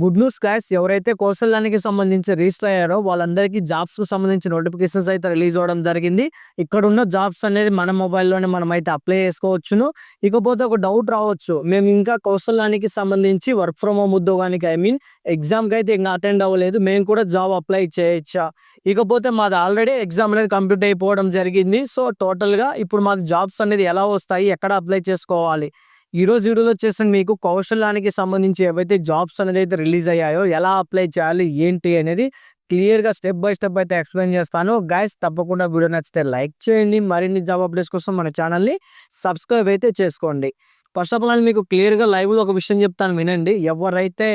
Good news guys, ఎవరైతే కౌశల్యానికి సంబంధించి register అయ్యారో వాళ్ళందరికీ జాబ్స్ కు సంబంధించి నోటిఫికేషన్స్ అయితే రిలీజ్ అవ్వడం జరిగింది. ఇక్కడ ఉన్న జాబ్స్ అనేది మన మొబైల్లోనే మనం అయితే అప్లై చేసుకోవచ్చును. ఇకపోతే ఒక డౌట్ రావచ్చు, మేము ఇంకా కౌశల్యానికి సంబంధించి వర్క్ ఫ్రమ్ హోమ్ ఉద్యోగానికి ఎగ్జామ్కి అయితే ఇంకా అటెండ్ అవ్వలేదు, మేము కూడా జాబ్ అప్లై చేయొచ్చా? ఇకపోతే మాది ఆల్రెడీ ఎగ్జామ్ అనేది కంప్లీట్ అయిపోవడం జరిగింది. సో టోటల్గా ఇప్పుడు మాకు జాబ్స్ అనేది ఎలా వస్తాయి, ఎక్కడ అప్లై చేసుకోవాలి, ఈ రోజు వీడియోలో వచ్చేసి మీకు కౌశల్యానికి సంబంధించి ఏవైతే జాబ్స్ అనేది అయితే రిలీజ్ అయ్యాయో ఎలా అప్లై చేయాలి ఏంటి అనేది క్లియర్గా స్టెప్ బై స్టెప్ అయితే ఎక్స్ప్లెయిన్ చేస్తాను. గైస్ తప్పకుండా వీడియో నచ్చితే లైక్ చేయండి, మరిన్ని జాబ్ అప్డేట్స్ కోసం మన ఛానల్ని సబ్స్క్రైబ్ అయితే చేసుకోండి. ఫస్ట్ ఆఫ్ ఆల్ మీకు క్లియర్గా లైవ్లో ఒక విషయం చెప్తాను, వినండి. ఎవరైతే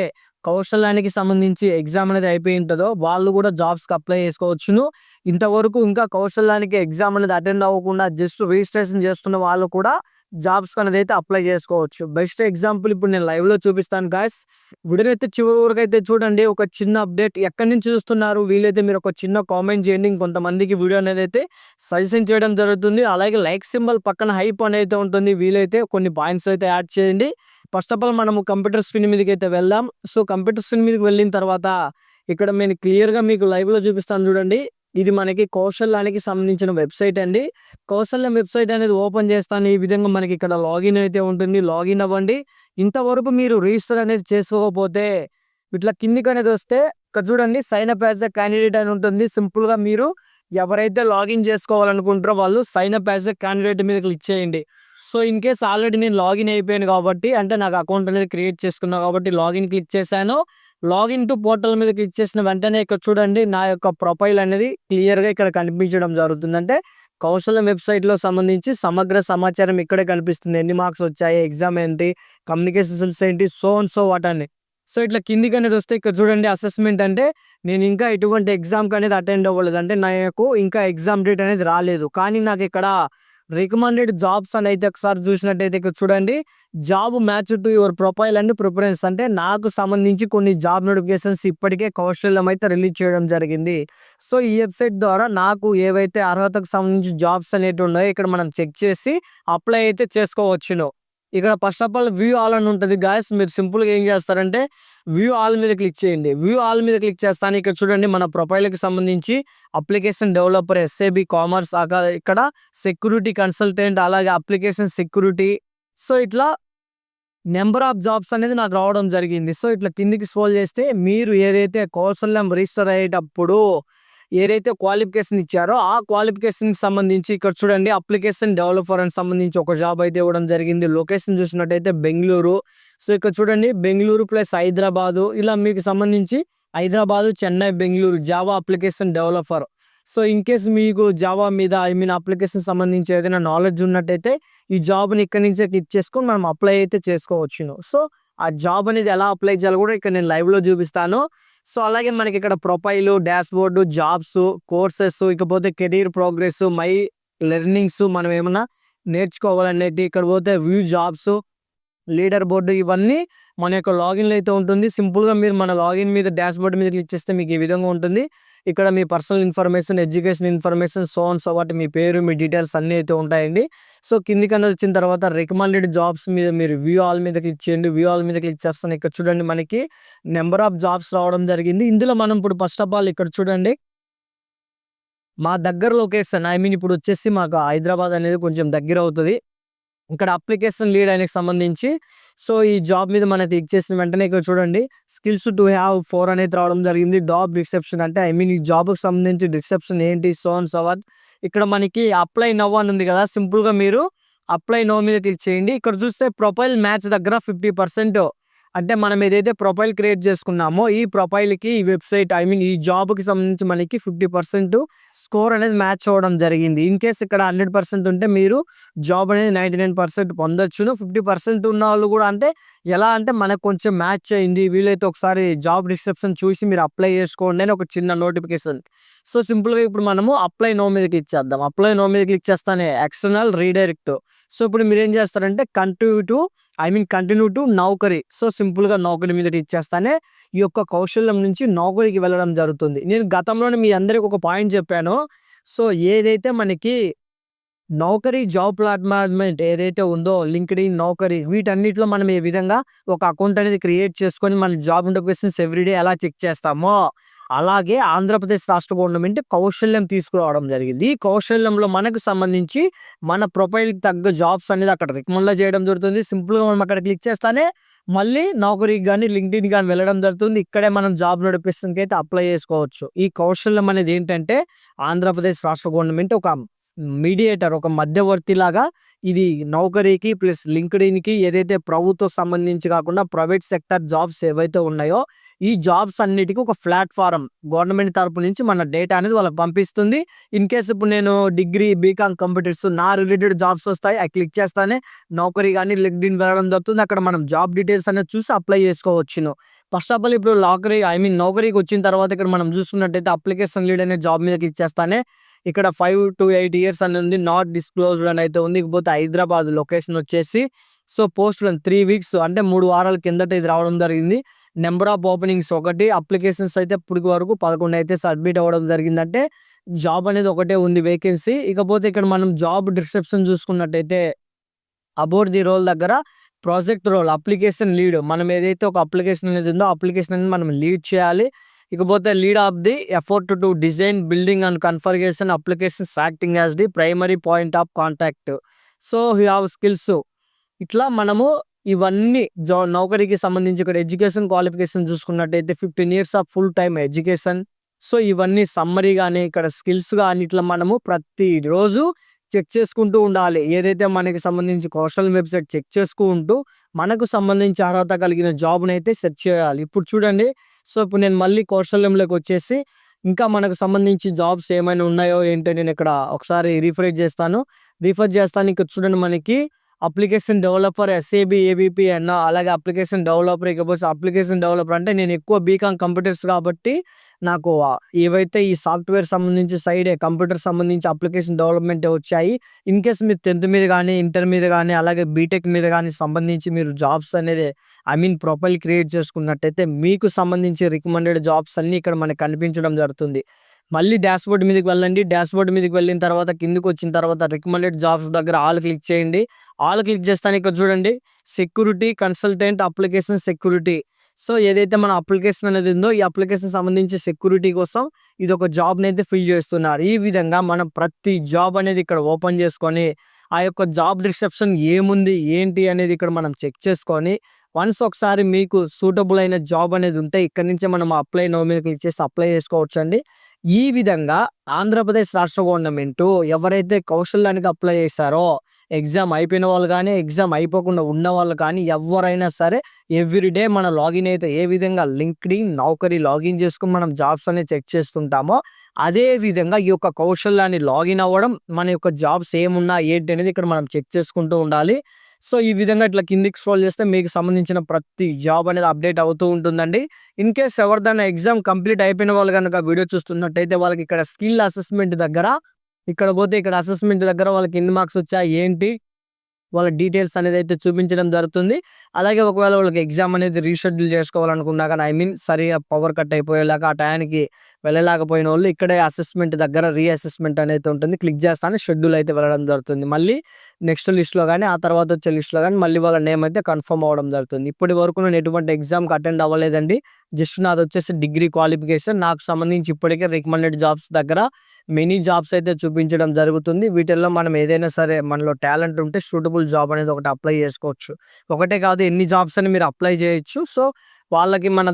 కౌశల్యానికి సంబంధించి ఎగ్జామ్ అనేది అయిపోయి ఉంటుందో వాళ్ళు కూడా జాబ్స్కి అప్లై చేసుకోవచ్చును. ఇంతవరకు ఇంకా కౌశల్యానికి ఎగ్జామ్ అనేది అటెండ్ అవ్వకుండా జస్ట్ రిజిస్ట్రేషన్ చేస్తున్న వాళ్ళు కూడా జాబ్స్ అనేది అయితే అప్లై చేసుకోవచ్చు. బెస్ట్ ఎగ్జాంపుల్ ఇప్పుడు నేను లైవ్లో చూపిస్తాను గాయస్. వీడియోని అయితే చివరి వరకు అయితే చూడండి. ఒక చిన్న అప్డేట్, ఎక్కడి నుంచి చూస్తున్నారు వీలైతే మీరు ఒక చిన్న కామెంట్ చేయండి, ఇంకొంతమందికి వీడియో అనేది అయితే సజెషన్ చేయడం జరుగుతుంది. అలాగే లైక్ సింబల్ పక్కన హైప్ అనేది ఉంటుంది, వీలైతే కొన్ని పాయింట్స్ అయితే యాడ్ చేయండి. ఫస్ట్ ఆఫ్ ఆల్ మనము కంప్యూటర్ స్క్రీన్ మీదకి అయితే వెళ్దాం. సో కంప్యూటర్ స్క్రీన్ మీదకి వెళ్ళిన తర్వాత ఇక్కడ నేను క్లియర్గా మీకు లైవ్లో చూపిస్తాను చూడండి. ఇది మనకి కౌశల్యానికి సంబంధించిన వెబ్సైట్ అండి. కౌశల్యం వెబ్సైట్ అనేది ఓపెన్ చేస్తాను. ఈ విధంగా మనకి ఇక్కడ లాగిన్ అయితే ఉంటుంది, లాగిన్ అవ్వండి. ఇంతవరకు మీరు రిజిస్టర్ అనేది చేసుకోకపోతే ఇట్లా కిందికి అనేది వస్తే ఇక్కడ చూడండి, sign up as a candidate అని ఉంటుంది. సింపుల్గా మీరు ఎవరైతే లాగిన్ చేసుకోవాలనుకుంటారో వాళ్ళు sign up as a candidate మీద క్లిక్ చేయండి. సో ఇన్ కేస్ ఆల్రెడీ నేను లాగిన్ అయిపోయాను కాబట్టి, అంటే నాకు అకౌంట్ అనేది క్రియేట్ చేసుకున్నా కాబట్టి లాగిన్ క్లిక్ చేశాను. లాగిన్ టు పోర్టల్ మీద క్లిక్ చేసిన వెంటనే ఇక్కడ చూడండి నా యొక్క ప్రొఫైల్ అనేది క్లియర్గా ఇక్కడ కనిపించడం జరుగుతుంది. అంటే కౌశల్యం వెబ్సైట్లో సంబంధించి సమగ్ర సమాచారం ఇక్కడే కనిపిస్తుంది. ఎన్ని మార్క్స్ వచ్చాయి, ఎగ్జామ్ ఏంటి, కమ్యూనికేషన్ స్కిల్స్ ఏంటి, సో అండ్ సో వాట్ అని. సో ఇట్లా కిందికి అనేది వస్తే ఇక్కడ చూడండి అసెస్మెంట్, అంటే నేను ఇంకా ఎటువంటి ఎగ్జామ్కి అనేది అటెండ్ అవ్వలేదు, అంటే నాకు ఇంకా ఎగ్జామ్ డేట్ అనేది రాలేదు. కానీ నాకు ఇక్కడ రికమెండెడ్ జాబ్స్ అని అయితే ఒకసారి చూసినట్టయితే ఇక్కడ చూడండి, job match to your profile and preference, అంటే నాకు సంబంధించి కొన్ని జాబ్ నోటిఫికేషన్స్ ఇప్పటికే కౌశల్యం అయితే రిలీజ్ చేయడం జరిగింది. సో ఈ వెబ్సైట్ ద్వారా నాకు ఏవైతే అర్హతకు సంబంధించి జాబ్స్ అనేవి ఉన్నాయో ఇక్కడ మనం చెక్ చేసి అప్లై అయితే చేసుకోవచ్చును. ఇక్కడ first of all view all అని ఉంటుంది గాయస్. మీరు సింపుల్గా ఏం చేస్తారంటే వ్యూ ఆల్ మీద క్లిక్ చేయండి. వ్యూ ఆల్ మీద క్లిక్ చేస్తాను. ఇక్కడ చూడండి మన ప్రొఫైల్కి సంబంధించి అప్లికేషన్ డెవలపర్, ఎస్ఏబి కామర్స్, ఇక్కడ సెక్యూరిటీ కన్సల్టెంట్, అలాగే అప్లికేషన్ సెక్యూరిటీ, సో ఇట్లా నెంబర్ ఆఫ్ జాబ్స్ అనేది నాకు రావడం జరిగింది. సో ఇట్లా కిందికి స్క్రోల్ చేస్తే మీరు ఏదైతే కౌశల్యం రిజిస్టర్ అయ్యేటప్పుడు ఏదైతే క్వాలిఫికేషన్ ఇచ్చారో ఆ క్వాలిఫికేషన్కి సంబంధించి ఇక్కడ చూడండి అప్లికేషన్ డెవలపర్ అని సంబంధించి ఒక జాబ్ అయితే ఇవ్వడం జరిగింది. లొకేషన్ చూసినట్టయితే బెంగళూరు. సో ఇక్కడ చూడండి బెంగళూరు ప్లస్ హైదరాబాదు, ఇలా మీకు సంబంధించి Hyderabad, Chennai, Bengaluru Java application developer. So in case మీకు జావా మీద అప్లికేషన్ సంబంధించి ఏదైనా నాలెడ్జ్ ఉన్నట్టయితే ఈ జాబ్ని ఇక్కడి నుంచే క్లిక్ చేసుకొని మనం అప్లై అయితే చేసుకోవచ్చును. సో ఆ జాబ్ అనేది ఎలా అప్లై చేయాలో కూడా ఇక్కడ నేను లైవ్లో చూపిస్తాను. సో అలాగే మనకి ఇక్కడ profile, dash board, jobs, courses, ఇకపోతే కెరీర్ ప్రోగ్రెస్, మై లెర్నింగ్స్, మనం ఏమన్నా నేర్చుకోవాలనేది ఇక్కడ పోతే వ్యూ జాబ్స్, లీడర్ బోర్డు, ఇవన్నీ మన యొక్క లాగిన్లో అయితే ఉంటుంది. సింపుల్గా మీరు మన లాగిన్ మీద డాష్ బోర్డు మీద క్లిక్ చేస్తే మీకు ఈ విధంగా ఉంటుంది. ఇక్కడ మీ personal information, education information, so and so వాటి, మీ పేరు, మీ డీటెయిల్స్ అన్నీ అయితే ఉంటాయండి. సో కిందికి అనేది వచ్చిన తర్వాత రికమెండెడ్ జాబ్స్ మీద మీరు వ్యూ ఆల్ మీద క్లిక్ చేయండి. వ్యూ ఆల్ మీద క్లిక్ చేస్తాను. ఇక్కడ చూడండి మనకి నెంబర్ ఆఫ్ జాబ్స్ రావడం జరిగింది. ఇందులో మనం ఇప్పుడు ఫస్ట్ ఆఫ్ ఆల్ ఇక్కడ చూడండి మా దగ్గర లొకేషన్, ఇప్పుడు వచ్చేసి మాకు హైదరాబాద్ అనేది కొంచెం దగ్గర అవుతుంది. ఇక్కడ అప్లికేషన్ లీడ్ ఆయనకి సంబంధించి సో ఈ జాబ్ మీద మనం క్లిక్ చేసిన వెంటనే ఇక్కడ చూడండి స్కిల్స్ టు హ్యావ్ 4 అనేది రావడం జరిగింది. జాబ్ రిసెప్షన్, అంటే ఈ జాబ్కి సంబంధించి రిసెప్షన్ ఏంటి, సో అండ్ సో వాట్. ఇక్కడ మనకి అప్లై నవ్ అని ఉంది కదా, సింపుల్గా మీరు అప్లై నవ్ మీద క్లిక్ చేయండి. ఇక్కడ చూస్తే ప్రొఫైల్ మ్యాచ్ దగ్గర 50%, అంటే మనం ఏదైతే ప్రొఫైల్ క్రియేట్ చేసుకున్నామో ఈ ప్రొఫైల్కి ఈ వెబ్సైట్ ఈ జాబ్కి సంబంధించి మనకి 50% స్కోర్ అనేది మ్యాచ్ అవ్వడం జరిగింది. ఇన్ కేస్ ఇక్కడ 100% ఉంటే మీరు జాబ్ అనేది 99% పొందొచ్చును. 50% ఉన్న వాళ్ళు కూడా, అంటే ఎలా అంటే మనకు కొంచెం మ్యాచ్ అయింది, వీలైతే ఒకసారి జాబ్ డిస్క్రిప్షన్ చూసి మీరు అప్లై చేసుకోండి అని ఒక చిన్న నోటిఫికేషన్. సో సింపుల్గా ఇప్పుడు మనము అప్లై నో మీద క్లిక్ చేద్దాం. అప్లై నో మీద క్లిక్ చేస్తానే ఎక్స్టర్నల్ రీడైరెక్ట్. సో ఇప్పుడు మీరు ఏం చేస్తారంటే కంటిన్యూ టు నౌకరీ. సో సింపుల్గా నౌకరీ మీద క్లిక్ చేస్తానే ఈ యొక్క కౌశల్యం నుంచి నౌకరీకి వెళ్ళడం జరుగుతుంది. నేను గతంలోనే మీ అందరికి ఒక పాయింట్ చెప్పాను. సో ఏదైతే మనకి నౌకరీ జాబ్ ప్లాట్‌ఫార్మెంట్ ఏదైతే ఉందో లింక్డ్ఇన్, నౌకరీ వీటన్నిటిలో మనం ఏ విధంగా ఒక అకౌంట్ అనేది క్రియేట్ చేసుకొని మన జాబ్ నోటిఫికేషన్స్ ఎవ్రీడే ఎలా చెక్ చేస్తామో, అలాగే ఆంధ్రప్రదేశ్ రాష్ట్ర గవర్నమెంట్ కౌశల్యం తీసుకురావడం జరిగింది. ఈ కౌశల్యంలో మనకు సంబంధించి మన ప్రొఫైల్‌కి తగ్గ జాబ్స్ అనేది అక్కడ రికమెండ్ చేయడం జరుగుతుంది. సింపుల్‌గా మనం అక్కడ క్లిక్ చేస్తానే మళ్ళీ నౌకరీకి గాని, లింక్డ్ఇన్ గాని వెళ్ళడం జరుగుతుంది. ఇక్కడే మనం జాబ్ నోటిఫికేషన్‌కి అయితే అప్లై చేసుకోవచ్చు. ఈ కౌశల్యం అనేది ఏంటంటే ఆంధ్రప్రదేశ్ రాష్ట్ర గవర్నమెంట్ ఒక మీడియేటర్, ఒక మధ్యవర్తిలాగా ఇది నౌకరీకి ప్లస్ లింక్డ్ఇన్‌కి ఏదైతే ప్రభుత్వం సంబంధించి కాకుండా ప్రైవేట్ సెక్టర్ జాబ్స్ ఏవైతే ఉన్నాయో, ఈ జాబ్స్ అన్నిటికి ఒక ప్లాట్‌ఫార్మ్ గవర్నమెంట్ తరపు నుంచి మన డేటా అనేది వాళ్ళకి పంపిస్తుంది. ఇన్ కేస్ ఇప్పుడు నేను డిగ్రీ, బీకామ్ కంప్యూటర్స్ నా రిలేటెడ్ జాబ్స్ వస్తాయి. అవి క్లిక్ చేస్తానే నౌకరీ గాని, లింక్డ్ఇన్ వెళ్ళడం జరుగుతుంది. అక్కడ మనం జాబ్ డీటెయిల్స్ అనేది చూసి అప్లై చేసుకోవచ్చును. ఫస్ట్ ఆఫ్ ఆల్ ఇప్పుడు నౌకరీకి వచ్చిన తర్వాత ఇక్కడ మనం చూసుకున్నట్టయితే అప్లికేషన్ లీడ్ అనే జాబ్ మీద క్లిక్ చేస్తానే ఇక్కడ 5 to 8 ఇయర్స్ అని ఉంది. నాట్ డిస్క్లోజ్డ్ అని అయితే ఉంది. ఇకపోతే హైదరాబాద్ లొకేషన్ వచ్చేసి పోస్టులు 3 వీక్స్ అంటే 3 వారాల కిందట ఇది రావడం జరిగింది. నెంబర్ ఆఫ్ ఓపెనింగ్స్ 1, అప్లికేషన్స్ అయితే ఇప్పటికి వరకు 11 అయితే సబ్మిట్ అవ్వడం జరిగిందంటే జాబ్ అనేది ఒకటే ఉంది వేకెన్సీ. ఇకపోతే ఇక్కడ మనం జాబ్ డిస్క్రిప్షన్ చూసుకున్నట్టయితే అబౌట్ ది రోల్ దగ్గర ప్రాజెక్ట్ రోల్, అప్లికేషన్ లీడ్, మనం ఏదైతే ఒక అప్లికేషన్ అనేది ఉందో అప్లికేషన్ అనేది మనం లీడ్ చేయాలి. ఇకపోతే lead of the effort to design, building and configuration applications acting as the primary point of contact. So you have skills. ఇట్లా మనము ఇవన్నీ నౌకరీకి సంబంధించి ఇక్కడ ఎడ్యుకేషన్ క్వాలిఫికేషన్ చూసుకున్నట్టయితే 15 years of full time education. So ఇవన్నీ సమ్మరీ గాని, ఇక్కడ స్కిల్స్ గాని ఇట్లా మనము ప్రతిరోజు చెక్ చేసుకుంటూ ఉండాలి. ఏదైతే మనకి సంబంధించి కౌశల్ వెబ్సైట్ చెక్ చేసుకుంటూ మనకు సంబంధించి అర్హత కలిగిన జాబ్‌నైతే సెర్చ్ చేయాలి. ఇప్పుడు చూడండి, ఇప్పుడు నేను మళ్ళీ కౌశల్యంలోకి వచ్చేసి ఇంకా మనకు సంబంధించి జాబ్స్ ఏమైనా ఉన్నాయో ఏంటో నేను ఇక్కడ ఒకసారి రిఫ్రెష్ చేస్తాను. ఇక్కడ చూడండి మనకి అప్లికేషన్ డెవలపర్, ఎస్ఏబి, ఏబీపీ అన్న అలాగే అప్లికేషన్ డెవలపర్. ఇకపోతే అప్లికేషన్ డెవలపర్ అంటే నేను ఎక్కువ బీకామ్ కంప్యూటర్స్ కాబట్టి నాకు ఏవైతే ఈ సాఫ్ట్‌వేర్ సంబంధించి సైడే కంప్యూటర్ సంబంధించి అప్లికేషన్ డెవలప్‌మెంటే వచ్చాయి. ఇన్ కేస్ మీరు 10th మీద గాని, ఇంటర్ మీద గాని, అలాగే బీటెక్ మీద గాని సంబంధించి మీరు జాబ్స్ అనేది ప్రొఫైల్ క్రియేట్ చేసుకున్నట్టయితే మీకు సంబంధించి రికమెండెడ్ జాబ్స్ అన్నీ ఇక్కడ మనకు కనిపించడం జరుగుతుంది. మళ్ళీ డాష్‌బోర్డ్ మీదకి వెళ్ళండి. డాష్‌బోర్డ్ మీదకి వెళ్ళిన తర్వాత కిందకొచ్చిన తర్వాత రికమెండెడ్ జాబ్స్ దగ్గర ఆల్ క్లిక్ చేయండి. ఆల్ క్లిక్ చేస్తానే ఇక్కడ చూడండి సెక్యూరిటీ కన్సల్టెంట్, అప్లికేషన్ సెక్యూరిటీ. ఏదైతే మన అప్లికేషన్ అనేది ఉందో ఈ అప్లికేషన్ సంబంధించి సెక్యూరిటీ కోసం ఇదొక జాబ్‌నైతే ఫిల్ చేస్తున్నారు. ఈ విధంగా మనం ప్రతి జాబ్ అనేది ఇక్కడ ఓపెన్ చేసుకొని ఆ యొక్క జాబ్ డిస్క్రిప్షన్ ఏముంది, ఏంటి అనేది ఇక్కడ మనం చెక్ చేసుకొని వన్స్ ఒకసారి మీకు సూటబుల్ అయిన జాబ్ అనేది ఉంటే ఇక్కడి నుంచే మనం అప్లై నౌ మీద క్లిక్ చేసి అప్లై చేసుకోవచ్చండి. ఈ విధంగా ఆంధ్రప్రదేశ్ రాష్ట్ర గవర్నమెంటు ఎవరైతే కౌశల్యానికి అప్లై చేశారో ఎగ్జామ్ అయిపోయిన వాళ్ళు కానీ, ఎగ్జామ్ అయిపోకుండా ఉన్నవాళ్ళు కానీ ఎవరైనా సరే ఎవ్రీడే మన లాగిన్ అయితే ఏ విధంగా లింక్డ్ఇన్, నౌకరీ లాగిన్ చేసుకొని మనం జాబ్స్ అనేది చెక్ చేస్తుంటామో అదే విధంగా ఈ యొక్క కౌశల్యాన్ని లాగిన్ అవ్వడం, మన యొక్క జాబ్స్ ఏమున్నా ఏంటి అనేది ఇక్కడ మనం చెక్ చేసుకుంటూ ఉండాలి. ఈ విధంగా ఇట్లా కిందికి స్క్రోల్ చేస్తే మీకు సంబంధించిన ప్రతి జాబ్ అనేది అప్డేట్ అవుతూ ఉంటుందండి. ఇన్ కేస్ ఎవరిదైనా ఎగ్జామ్ కంప్లీట్ అయిపోయిన వాళ్ళు కనుక వీడియో చూస్తున్నట్టయితే వాళ్ళకి ఇక్కడ స్కిల్ అసెస్మెంట్ దగ్గర ఇక్కడ పోతే ఇక్కడ అసెస్మెంట్ దగ్గర వాళ్ళకి ఎన్ని మార్క్స్ వచ్చాయి ఏంటి వాళ్ళ డీటెయిల్స్ అనేది అయితే చూపించడం జరుగుతుంది. అలాగే ఒకవేళ వాళ్ళకి ఎగ్జామ్ అనేది రీషెడ్యూల్ చేసుకోవాలనుకున్నా కానీ సరిగా పవర్ కట్ అయిపోయేలాగా ఆ టయానికి వెళ్ళలేకపోయిన వాళ్ళు ఇక్కడే అసెస్మెంట్ దగ్గర రీఅసెస్మెంట్ అనేది ఉంటుంది. క్లిక్ చేస్తానే షెడ్యూల్ అయితే వెళ్ళడం జరుగుతుంది. మళ్ళీ నెక్స్ట్ లిస్ట్‌లో గాని, ఆ తర్వాత వచ్చే లిస్ట్‌లో గాని మళ్ళీ వాళ్ళ నేమ్ అయితే కన్ఫర్మ్ అవ్వడం జరుగుతుంది. ఇప్పటి వరకు నేను ఎటువంటి ఎగ్జామ్‌కి అటెండ్ అవ్వలేదండి. జస్ట్ నాదొచ్చేసి డిగ్రీ క్వాలిఫికేషన్. నాకు సంబంధించి ఇప్పటికే రికమెండెడ్ జాబ్స్ దగ్గర మెనీ జాబ్స్ అయితే చూపించడం జరుగుతుంది. వీటిల్లో మనం ఏదైనా సరే మనలో టాలెంట్ ఉంటే సూటబుల్ జాబ్ అనేది ఒకటి అప్లై చేసుకోవచ్చు. ఒకటే కాదు ఎన్ని జాబ్స్ అని మీరు అప్లై చేయొచ్చు. వాళ్ళకి మన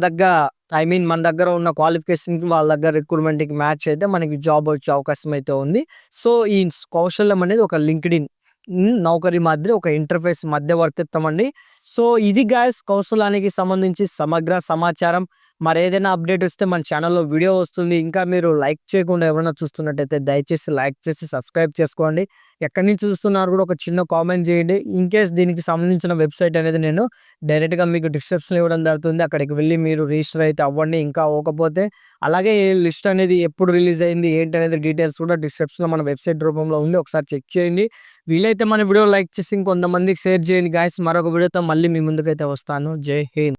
దగ్గర ఉన్న క్వాలిఫికేషన్‌కి వాళ్ళ దగ్గర రిక్రూట్‌మెంట్‌కి మ్యాచ్ అయితే మనకి జాబ్ వచ్చే అవకాశం అయితే ఉంది. ఈ కౌశల్యం అనేది ఒక లింక్డ్ఇన్, నౌకరీ మాదిరి ఒక ఇంటర్ఫేస్ మధ్యవర్తిత్వం అండి. ఇది గైస్ కౌశలానికి సంబంధించి సమగ్ర సమాచారం. మరేదైనా అప్డేట్ వస్తే మన ఛానల్‌లో వీడియో వస్తుంది. ఇంకా మీరు లైక్ చేయకుండా ఎవరైనా చూస్తున్నట్టయితే దయచేసి లైక్ చేసి సబ్స్క్రైబ్ చేసుకోండి. ఎక్కడి నుంచి చూస్తున్నారు కూడా ఒక చిన్న కామెంట్ చేయండి. ఇన్ కేస్ దీనికి సంబంధించిన వెబ్సైట్ అనేది నేను డైరెక్ట్‌గా మీకు డిస్క్రిప్షన్‌లో ఇవ్వడం జరుగుతుంది. అక్కడికి వెళ్ళి మీరు రిజిస్టర్ అయితే అవ్వండి. ఇంకా అవ్వకపోతే అలాగే లిస్ట్ అనేది ఎప్పుడు రిలీజ్ అయింది ఏంటి అనేది డీటెయిల్స్ కూడా డిస్క్రిప్షన్‌లో మన వెబ్సైట్ రూపంలో ఉంది. ఒకసారి చెక్ చేయండి. వీలైతే మన వీడియో లైక్ చేసి ఇంకొంతమందికి షేర్ చేయండి గైస్. మరొక వీడియోతో మళ్ళీ మీ ముందుకైతే వస్తాను. జై హింద్.